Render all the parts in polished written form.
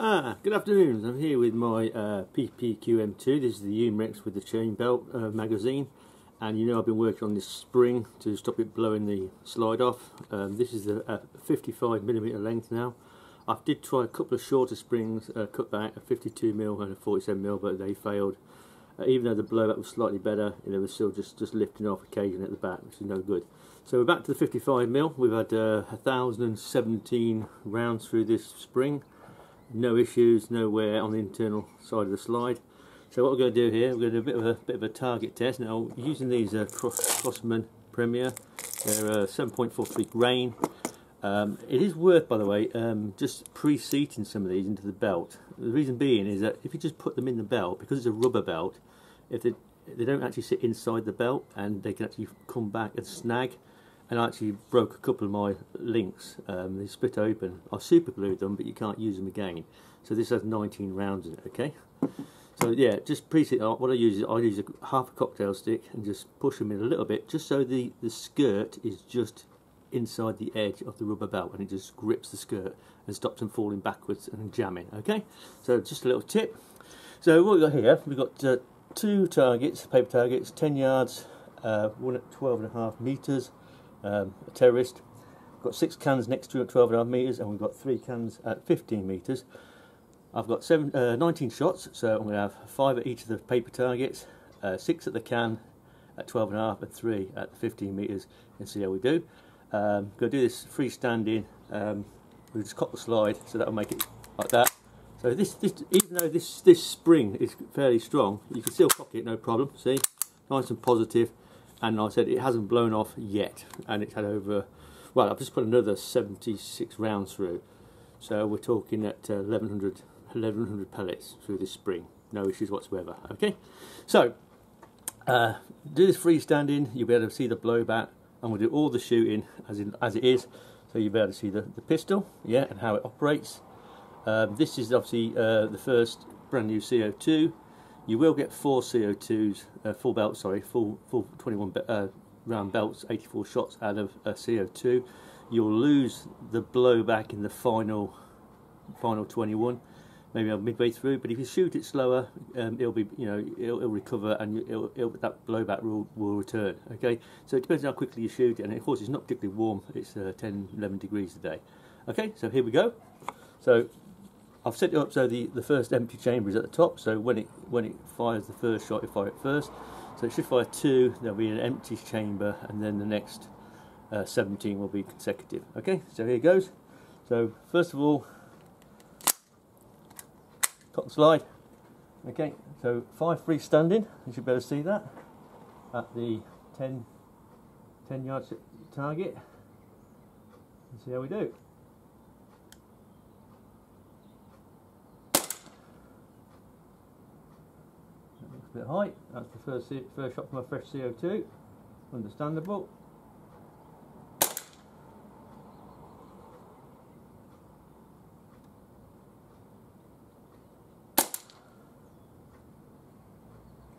Good afternoon. I'm here with my PPQ M2. This is the Umarex with the chain belt magazine, and you know I've been working on this spring to stop it blowing the slide off. This is a 55mm length now. I did try a couple of shorter springs, cut back, a 52mm and a 47mm, but they failed. Even though the blowback was slightly better, they were still just lifting off occasionally at the back, which is no good. So we're back to the 55mm. We've had 1,017 rounds through this spring. No issues, no wear on the internal side of the slide. So what we're going to do here, we're going to do a bit of a target test. Now, using these Crossman Premier, they're 7.43 grain. It is worth, by the way, just pre-seating some of these into the belt. The reason being is that if you just put them in the belt, because it's a rubber belt, if they don't actually sit inside the belt, and they can actually come back and snag. And I actually broke a couple of my links. They split open. I super glued them, but you can't use them again. So this has 19 rounds in it. Okay. So yeah, just preset. What I use is half a cocktail stick and just push them in a little bit, just so the skirt is just inside the edge of the rubber belt, and it just grips the skirt and stops them falling backwards and jamming. Okay. So just a little tip. So what we've got here, we've got two targets, paper targets, 10 yards, one at 12.5 meters. A terrorist. We've got 6 cans next to it at 12.5 meters, and we've got 3 cans at 15 meters. I've got 19 shots, so I'm going to have 5 at each of the paper targets, 6 at the can at 12.5, and 3 at 15 meters, and see how we do. Going to do this freestanding. We'll just cock the slide, so that'll make it like that. So this even though this spring is fairly strong, you can still cock it, no problem. See, nice and positive. And like I said, it hasn't blown off yet, and it's had over, well, I've just put another 76 rounds through, so we're talking at 1100 pellets through this spring, no issues whatsoever. Okay, so do this freestanding, you'll be able to see the blowback, and we'll do all the shooting as it is, so you'll be able to see the pistol, yeah, and how it operates. This is obviously the first brand new CO2. You will get 4 CO2s, full belts, sorry, full 21 round belts, 84 shots out of CO2. You'll lose the blowback in the final 21, maybe midway through. But if you shoot it slower, it'll be, it'll recover, and that blowback will return. Okay, so it depends on how quickly you shoot it, and of course it's not particularly warm. It's 10-11 degrees today. Okay, so here we go. So I've set it up so the first empty chamber is at the top, so when it fires the first shot, it fire it first. So it should fire 2, there'll be an empty chamber, and then the next 17 will be consecutive. Okay, so here it goes. So first of all, cock the slide. Okay, so 5 freestanding, you should be able to see that at the 10 yard target. Let's see how we do. A bit high. That's the first shot from my fresh CO2. Understandable.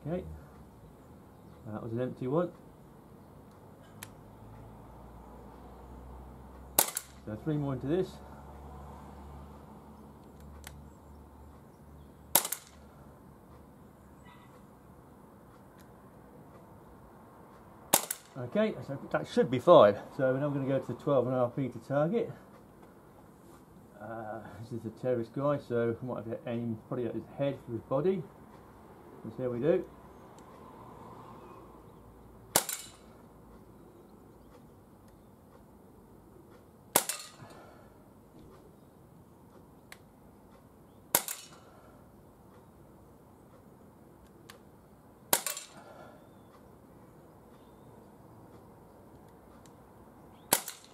Okay, that was an empty one. So 3 more into this. Okay, so that should be 5. So now we're going to go to the 12.5 meter target. This is the terrorist guy, so I might have to aim probably at his head for his body. Let's see how we do.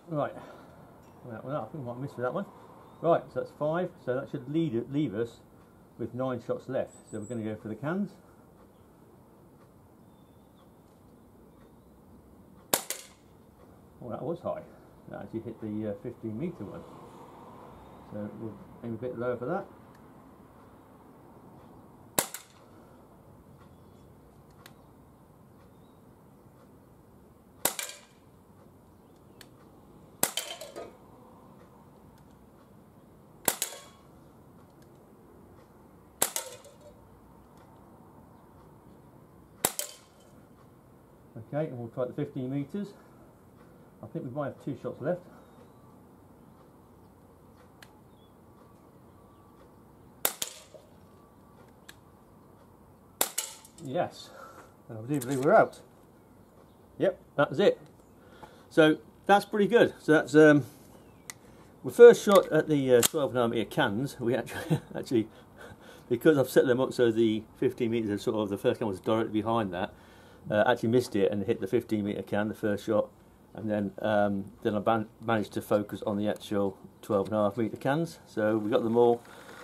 Right, well, I think I might have missed with that one. Right, so that's 5, so that should leave us with 9 shots left. So we're going to go for the cans. Oh, that was high. That actually hit the 15 meter one. So we'll aim a bit lower for that. Okay, and we'll try the 15 metres. I think we might have 2 shots left. Yes, I do believe we're out. Yep, that was it. So that's pretty good. So that's the first shot at the 12.5 cans. We actually because I've set them up so the 15 metres are sort of, the first can was directly behind that, actually missed it and hit the 15 metre can, the first shot, and then I managed to focus on the actual 12.5 metre cans. So we got them all.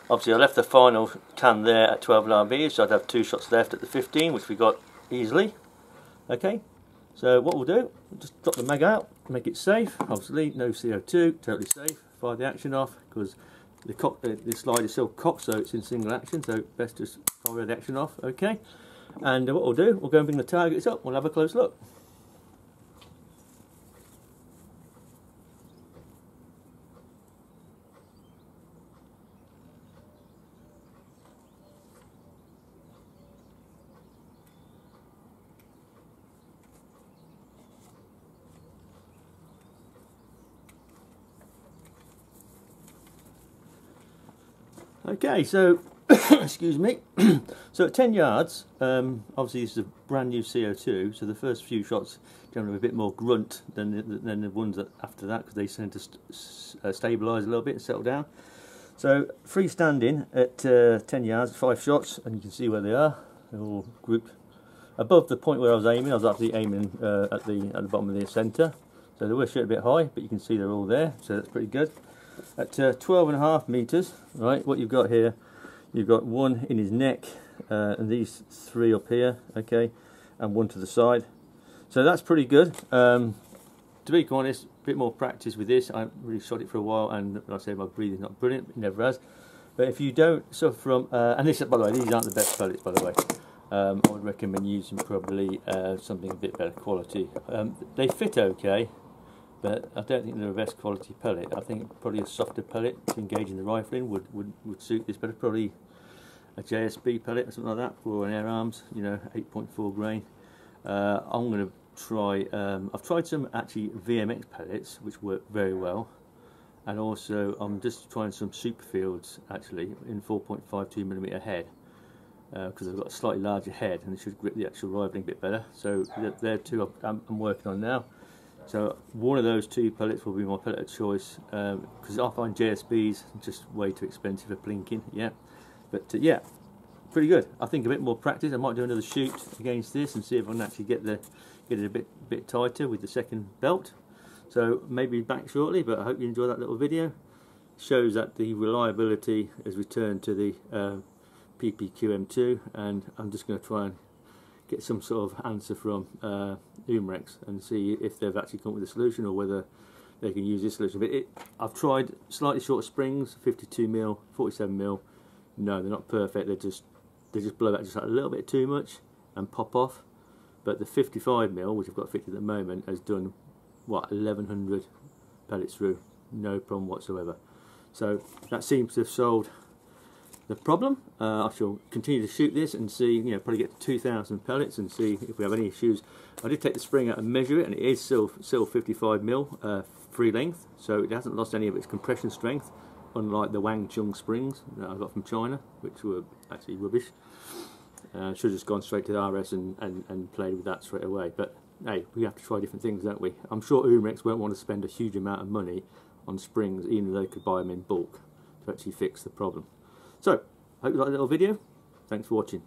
Obviously I left the final can there at 12.5 metres, so I'd have 2 shots left at the 15, which we got easily. Okay, so what we'll do, we'll just drop the mag out, make it safe, obviously no CO2, totally safe, fire the action off, because the slide is still cocked, so it's in single action, so best just fire the action off. Okay, and what we'll do, we'll go and bring the targets up, we'll have a close look. Okay, so excuse me. So at 10 yards, obviously this is a brand new CO2, so the first few shots generally a bit more grunt than the ones after that, because they tend to stabilise a little bit and settle down. So freestanding at 10 yards, 5 shots, and you can see where they are. They're all grouped above the point where I was aiming. I was actually aiming at the bottom of the centre, so they were shot a bit high, but you can see they're all there, so that's pretty good. At 12.5 metres, right, what you've got here, you've got one in his neck, and these 3 up here, okay, and 1 to the side. So that's pretty good. To be honest, a bit more practice with this. I haven't really shot it for a while, and like I say, my breathing's not brilliant, it never has. But if you don't suffer from, and this, by the way, these aren't the best pellets, by the way. I would recommend using probably something a bit better quality. They fit okay, but I don't think they're the best quality pellet. I think probably a softer pellet to engage in the rifling would suit this better. Probably a JSB pellet or something like that for an air arms, you know, 8.4 grain. I'm going to try, I've tried some actually VMX pellets which work very well, and also I'm just trying some Superfields actually in 4.52mm head, because I've got a slightly larger head and it should grip the actual rifling a bit better. So they're 2 I'm working on now. So one of those 2 pellets will be my pellet of choice, because I find JSBs just way too expensive for plinking. Yeah, but yeah, pretty good. I think a bit more practice. I might do another shoot against this and see if I can actually get it a bit tighter with the second belt. So maybe back shortly, but I hope you enjoy that little video. Shows that the reliability has returned to the PPQ M2, and I'm just going to try and get some sort of answer from Umarex and see if they've actually come up with a solution, or whether they can use this solution. But I've tried slightly shorter springs, 52mm, 47mm. No, they're not perfect. They just blow out just a little bit too much and pop off. But the 55mm, which I've got fitted at the moment, has done what, 1100 pellets through, no problem whatsoever. So that seems to have solved the problem. I shall continue to shoot this and see, you know, probably get to 2,000 pellets and see if we have any issues. I did take the spring out and measure it, and it is still 55mm free length, so it hasn't lost any of its compression strength, unlike the Wang Chung springs that I got from China, which were actually rubbish. Should have just gone straight to the RS and played with that straight away. But hey, we have to try different things, don't we? I'm sure Umarex won't want to spend a huge amount of money on springs, even though they could buy them in bulk to actually fix the problem. So, hope you like the little video. Thanks for watching.